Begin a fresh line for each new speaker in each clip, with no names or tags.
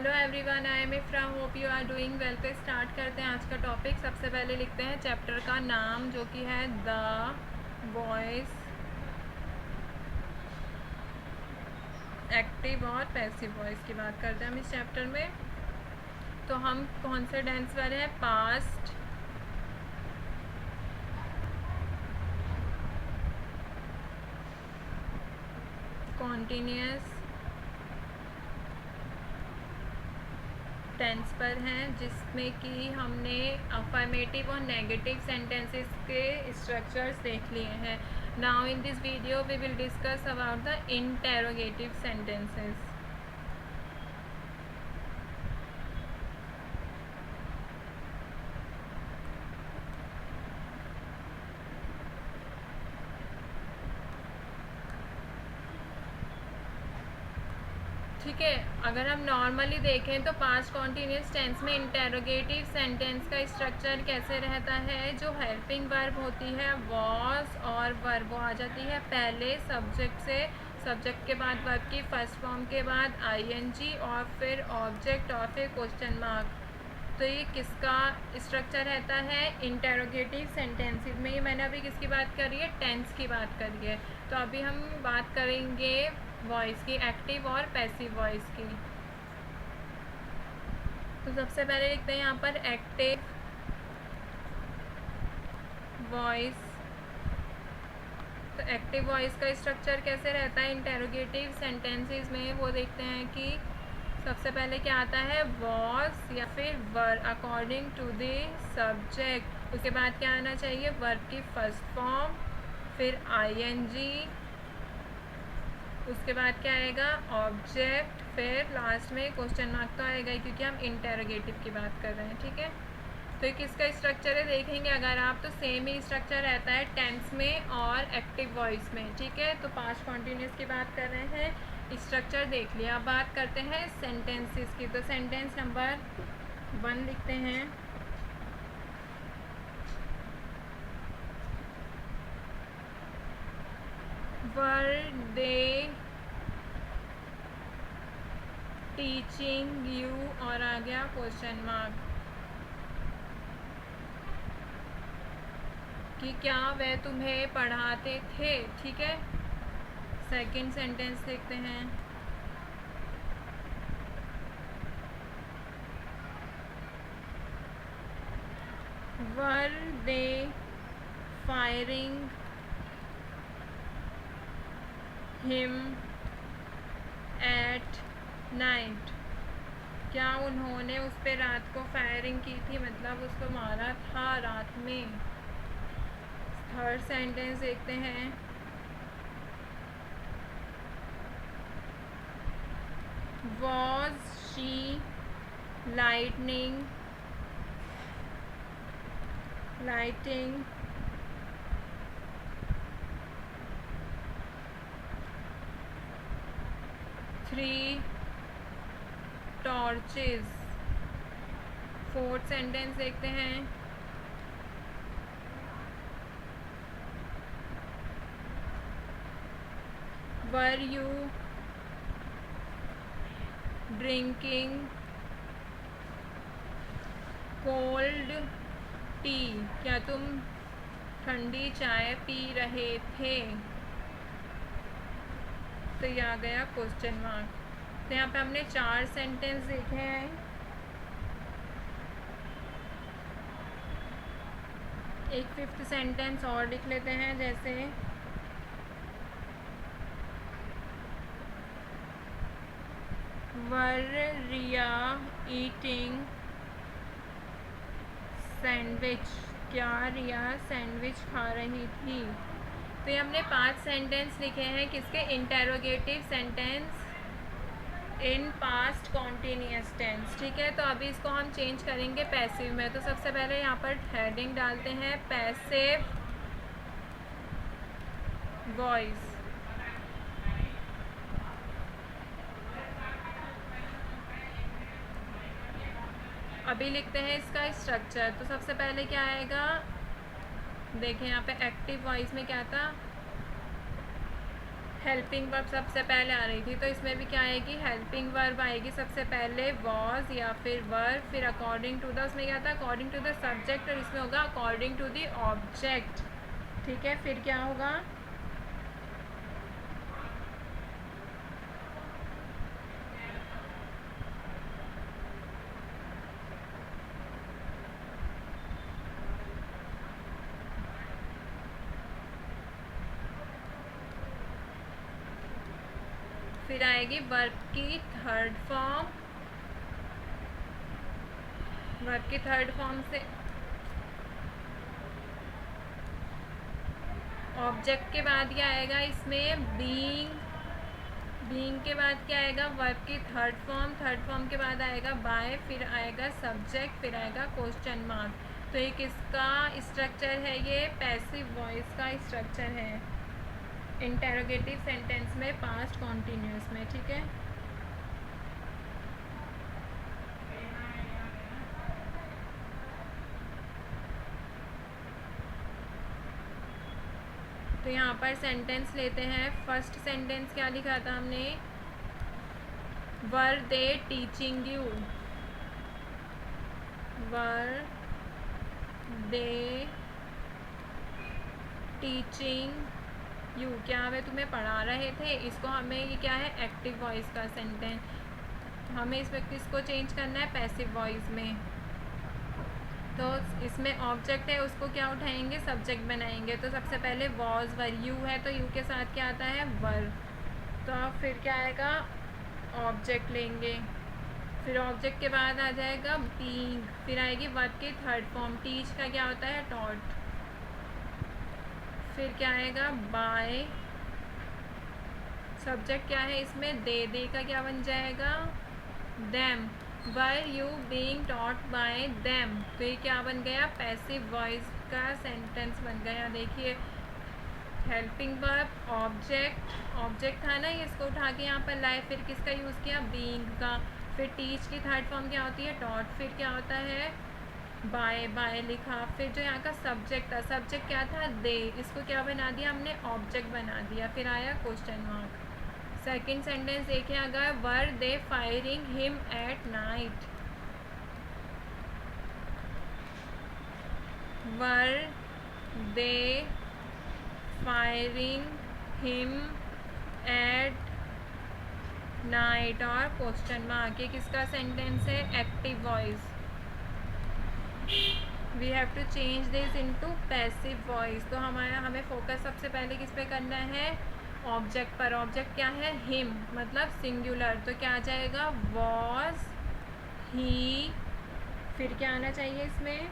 Hello everyone, I am Ifra, hope you are doing well. तो start करते हैं आज का टॉपिक। सबसे पहले लिखते हैं चैप्टर का नाम जो कि है द वॉइस, एक्टिव और पैसिव वॉइस की बात करते हैं हम इस चैप्टर में। तो हम कौन से टेंस वाले हैं? पास्ट, कॉन्टिन्यूअस टेंस पर हैं, जिसमें कि हमने अफर्मेटिव और नेगेटिव सेंटेंसेस के स्ट्रक्चर्स देख लिए हैं। Now in this video we will discuss about the interrogative sentences. ठीक है, अगर हम नॉर्मली देखें तो पास्ट कॉन्टिन्यूस टेंस में इंटेरोगेटिव सेंटेंस का स्ट्रक्चर कैसे रहता है? जो हेल्पिंग वर्ब होती है वॉज और वर्ब वो आ जाती है पहले सब्जेक्ट से, सब्जेक्ट के बाद वर्ब की फर्स्ट फॉर्म के बाद आईएनजी और फिर ऑब्जेक्ट और फिर क्वेश्चन मार्क। तो ये किसका स्ट्रक्चर रहता है? इंटेरोगेटिव सेंटेंसेस में। ये मैंने अभी किसकी बात करी है? टेंस की बात करी है। तो अभी हम बात करेंगे वॉइस की, एक्टिव और पैसिव वॉइस की। तो सबसे पहले लिखते हैं यहाँ पर एक्टिव वॉइस। तो एक्टिव वॉइस का स्ट्रक्चर कैसे रहता है इंटेरोगेटिव सेंटेंसेस में? वो देखते हैं कि सबसे पहले क्या आता है? वॉज या फिर वर अकॉर्डिंग टू द सब्जेक्ट। उसके बाद क्या आना चाहिए? वर्ब की फर्स्ट फॉर्म, फिर आईएनजी, उसके बाद क्या आएगा? ऑब्जेक्ट, फिर लास्ट में क्वेश्चन मार्क तो आएगा ही क्योंकि हम इंटेरोगेटिव की बात कर रहे हैं। ठीक है, तो किसका स्ट्रक्चर है देखेंगे अगर आप, तो सेम ही स्ट्रक्चर रहता है टेंस में और एक्टिव वॉइस में। ठीक है, तो पास्ट कॉन्टिन्यूस की बात कर रहे हैं, स्ट्रक्चर देख लिया। अब बात करते हैं सेंटेंसेस की। तो सेंटेंस नंबर 1 लिखते हैं, वर दे टीचिंग यू, और आ गया क्वेश्चन मार्क, कि क्या वह तुम्हें पढ़ाते थे। ठीक है, सेकंड सेंटेंस देखते हैं, वर they firing him at night. क्या उन्होंने उस पर रात को फायरिंग की थी, मतलब उसको मारा था रात में। थर्ड सेंटेंस देखते हैं, was she lighting three torches. Fourth sentence देखते हैं, were you drinking cold T. क्या तुम ठंडी चाय पी रहे थे। तो ये आ गया क्वेश्चन मार्क। तो यहाँ पे हमने 4 सेंटेंस देखे हैं। एक फिफ्थ सेंटेंस और लिख लेते हैं, जैसे वर रिया ईटिंग सैंडविच। क्या रिया सैंडविच खा रही थी। तो ये हमने 5 सेंटेंस लिखे हैं किसके? Interrogative sentence in past continuous tense. ठीक है, तो अभी इसको हम चेंज करेंगे पैसिव में। तो सबसे पहले यहाँ पर हेडिंग डालते हैं, पैसिव वॉइस। अभी लिखते हैं इसका स्ट्रक्चर। तो सबसे पहले क्या आएगा? देखें यहाँ पे एक्टिव वॉइस में क्या था? हेल्पिंग वर्ब सबसे पहले आ रही थी, तो इसमें भी क्या आएगी, हेल्पिंग वर्ब आएगी सबसे पहले, वॉज या फिर वर, फिर अकॉर्डिंग टू द, उसमें क्या था अकॉर्डिंग टू द सब्जेक्ट, और इसमें होगा अकॉर्डिंग टू द ऑब्जेक्ट। ठीक है, फिर क्या होगा, फिर आएगी वर्ब की थर्ड फॉर्म, वर्ब की थर्ड फॉर्म से ऑब्जेक्ट के बाद क्या आएगा इसमें, बीइंग, बीइंग के बाद क्या आएगा, वर्ब की थर्ड फॉर्म के बाद आएगा बाय, फिर आएगा सब्जेक्ट, फिर आएगा क्वेश्चन मार्क। तो ये किसका स्ट्रक्चर है, ये पैसिव वॉइस का स्ट्रक्चर है इंटेरोगेटिव सेंटेंस में, पास्ट कॉन्टिन्यूस में। ठीक है, तो यहाँ पर सेंटेंस लेते हैं। फर्स्ट सेंटेंस क्या लिखा था हमने, were they teaching you, were they teaching you, क्या वे तुम्हें पढ़ा रहे थे, इसको हमें, ये क्या है एक्टिव वॉइस का सेंटेंस, हमें इसमें किसको चेंज करना है, पैसिव वॉइस में। तो इसमें ऑब्जेक्ट है, उसको क्या उठाएंगे, सब्जेक्ट बनाएंगे। तो सबसे पहले वॉज वर, यू है तो यू के साथ क्या आता है, वर, तो अब फिर क्या आएगा, ऑब्जेक्ट लेंगे, फिर ऑब्जेक्ट के बाद आ जाएगा बीइंग, फिर आएगी वर्ब की थर्ड फॉर्म, टीच का क्या होता है, टॉट, फिर क्या आएगा बाय, सब्जेक्ट क्या है इसमें, दे का क्या बन जाएगा, them, were you being taught by them, तो ये क्या बन गया, पैसिव वॉइस का सेंटेंस बन गया। देखिए, हेल्पिंग वर्ब, ऑब्जेक्ट था ना, ये इसको उठा के यहाँ पर लाए, फिर किसका यूज़ किया, बीइंग का, फिर टीच की थर्ड फॉर्म क्या होती है, टॉट, फिर क्या होता है, बाय लिखा, फिर जो यहाँ का सब्जेक्ट था, सब्जेक्ट क्या था, दे, इसको क्या बना दिया हमने, ऑब्जेक्ट बना दिया, फिर आया क्वेश्चन मार्क। सेकेंड सेंटेंस देखें अगर, were they firing him at night, were they firing him at night, और क्वेश्चन मार्क, ये किसका सेंटेंस है, active voice. We have to change this into passive voice. तो हमें फोकस सबसे पहले किस पे करना है, ऑब्जेक्ट पर। ऑब्जेक्ट क्या है, हिम, मतलब सिंगुलर, तो क्या आ जाएगा, वॉज ही, फिर क्या आना चाहिए इसमें,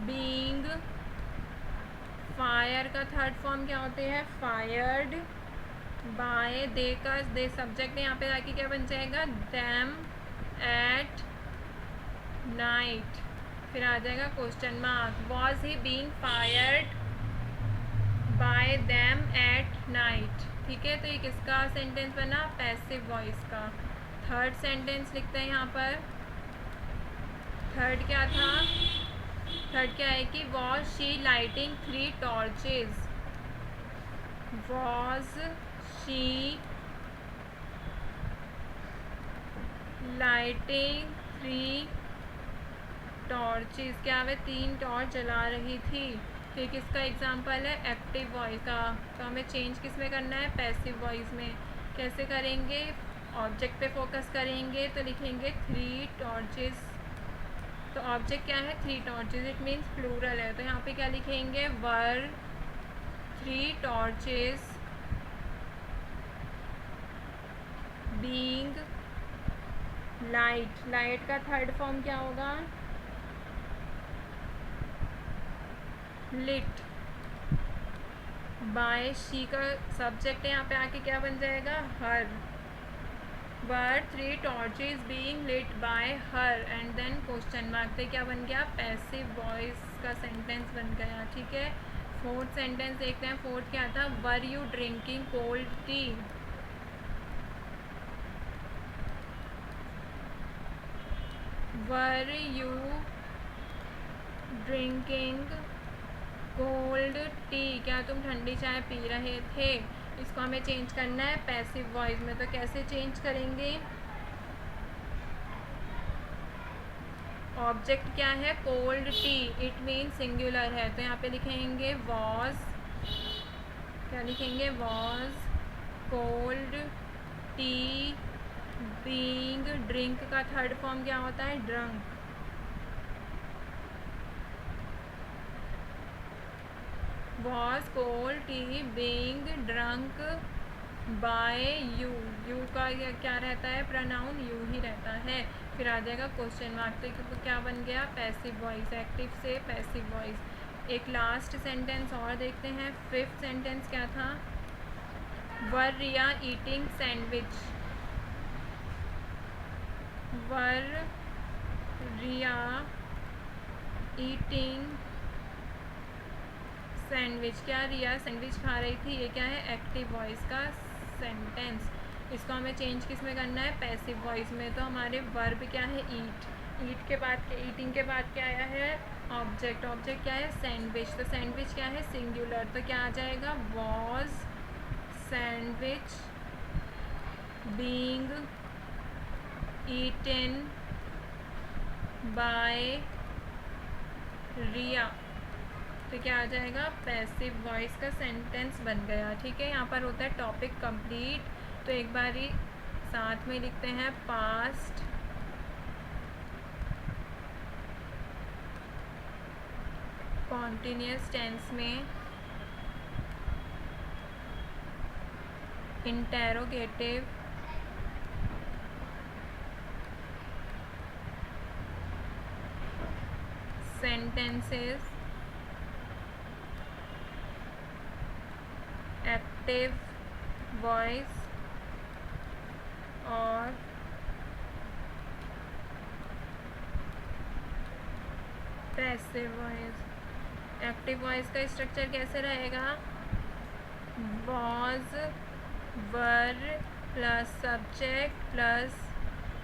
बीइंग, फायर का थर्ड फॉर्म क्या होते हैं, फायर्ड, बाय, दे सब्जेक्ट है, यहाँ पे आके क्या बन जाएगा, दैम एट नाइट, फिर आ जाएगा question mark, was he being fired by them at night. ठीक है, तो ये किसका सेंटेंस बना, पैसिव वॉइस का। थर्ड सेंटेंस लिखते हैं यहाँ पर, थर्ड क्या था, थर्ड क्या है कि was she lighting 3 torches, was she lighting 3 torches, क्या वे 3 टॉर्च जला रही थी। तो किसका एग्जाम्पल है, एक्टिव वॉइस का। तो हमें चेंज किस में करना है, पैसिव वॉइस में। कैसे करेंगे, ऑब्जेक्ट पे फोकस करेंगे तो लिखेंगे 3 टॉर्चेज, तो ऑब्जेक्ट क्या है, 3 टॉर्चेज, इट मीन्स प्लूरल है, तो यहाँ पे क्या लिखेंगे, were 3 torches being light, light का थर्ड फॉर्म क्या होगा, लिट, बाय, शी का सब्जेक्ट है, यहाँ पे आके क्या बन जाएगा, her, were 3 torches being lit by her, and then question mark, पे क्या बन गया, पैसिव वॉइस का सेंटेंस बन गया। ठीक है, फोर्थ सेंटेंस देखते हैं। फोर्थ क्या था, were you drinking cold T, were you drinking cold T, क्या तुम ठंडी चाय पी रहे थे। इसको हमें चेंज करना है पैसिव वॉइस में, तो कैसे चेंज करेंगे। ऑब्जेक्ट क्या है, cold T, it mean singular है, तो यहाँ पे लिखेंगे वॉज, क्या लिखेंगे, was cold T being, drink का थर्ड फॉर्म क्या होता है, drunk. Was cold T being drunk by you, you का क्या रहता है, प्रोनाउन यू ही रहता है। फिर आ जाएगा क्वेश्चन मार्क, तो क्या बन गया, पैसिव वॉइस, एक्टिव से पैसिव वॉइस। एक लास्ट सेंटेंस और देखते हैं, फिफ्थ सेंटेंस क्या था, वर रिया ईटिंग सैंडविच, वर रिया ईटिंग सैंडविच, क्या रिया सैंडविच खा रही थी, ये क्या है, एक्टिव वॉइस का सेंटेंस। इसको हमें चेंज किस में करना है, पैसिव वॉइस में। तो हमारे वर्ब क्या है, ईट, ईट के बाद, ईटिंग के बाद क्या आया है, ऑब्जेक्ट, ऑब्जेक्ट क्या है, सैंडविच, तो सैंडविच क्या है, सिंगुलर, तो क्या आ जाएगा, was sandwich being eaten by Riya, तो क्या आ जाएगा, पैसिव वॉइस का सेंटेंस बन गया। ठीक है, यहाँ पर होता है टॉपिक कंप्लीट, तो एक बारी साथ में लिखते हैं, पास्ट कॉन्टिन्यूअस टेंस में इंटेरोगेटिव सेंटेंसेस, एक्टिव वॉइस और पैसिव वॉइस। एक्टिव वॉइस का स्ट्रक्चर कैसे रहेगा, was, were plus subject plus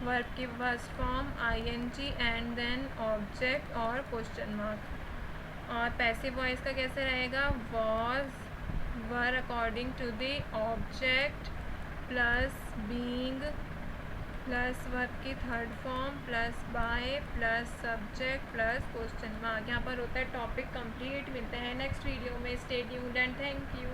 verb की first form ING and then object और क्वेश्चन मार्क। और पैसिव वॉइस का कैसे रहेगा, was, were according to the object plus being plus verb की third form plus by plus subject plus question mark. यहाँ पर होता है टॉपिक कंप्लीट। मिलते हैं नेक्स्ट वीडियो में, stay tuned and thank you.